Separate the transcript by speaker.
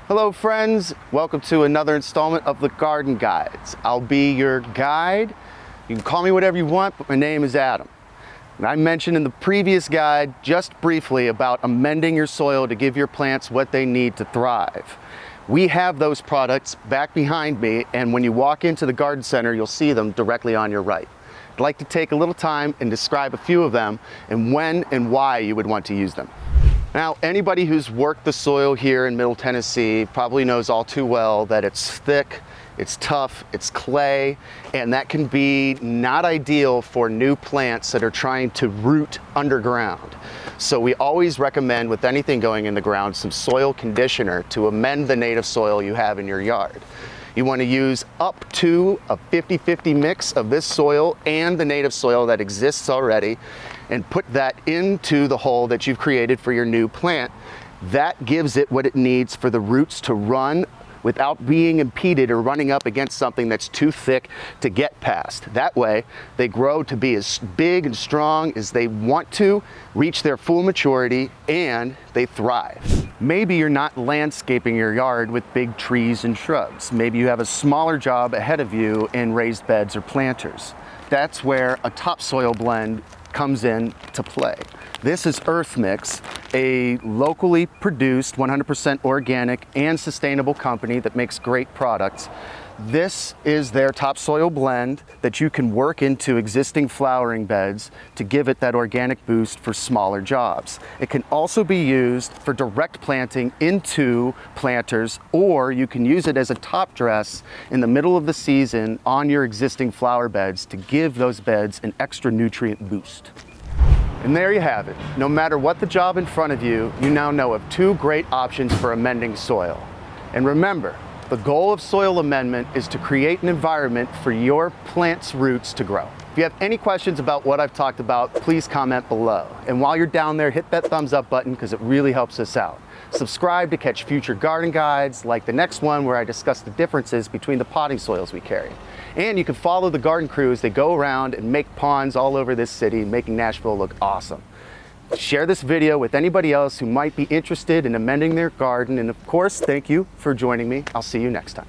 Speaker 1: Hello friends, welcome to another installment of the Garden Guides. I'll be your guide. You can call me whatever you want, but my name is Adam. And I mentioned in the previous guide just briefly about amending your soil to give your plants what they need to thrive. We have those products back behind me, and when you walk into the garden center, you'll see them directly on your right. I'd like to take a little time and describe a few of them and when and why you would want to use them. Now, anybody who's worked the soil here in Middle Tennessee probably knows all too well that it's thick, it's tough, it's clay, and that can be not ideal for new plants that are trying to root underground. So we always recommend with anything going in the ground some soil conditioner to amend the native soil you have in your yard. You want to use up to a 50-50 mix of this soil and the native soil that exists already and put that into the hole that you've created for your new plant. That gives it what it needs for the roots to run without being impeded or running up against something that's too thick to get past. That way, they grow to be as big and strong as they want to, reach their full maturity, and they thrive. Maybe you're not landscaping your yard with big trees and shrubs. Maybe you have a smaller job ahead of you in raised beds or planters. That's where a topsoil blend comes in to play. This is Earth Mix, a locally produced, 100% organic and sustainable company that makes great products. This is their topsoil blend that you can work into existing flowering beds to give it that organic boost for smaller jobs. It can also be used for direct planting into planters, or you can use it as a top dress in the middle of the season on your existing flower beds to give those beds an extra nutrient boost. And there you have it. No matter what the job in front of you, you now know of two great options for amending soil. And remember, the goal of soil amendment is to create an environment for your plant's roots to grow. If you have any questions about what I've talked about, please comment below. And while you're down there, hit that thumbs up button because it really helps us out. Subscribe to catch future garden guides like the next one where I discuss the differences between the potting soils we carry. And you can follow the garden crew as they go around and make ponds all over this city, making Nashville look awesome. Share this video with anybody else who might be interested in amending their garden. And of course, thank you for joining me. I'll see you next time.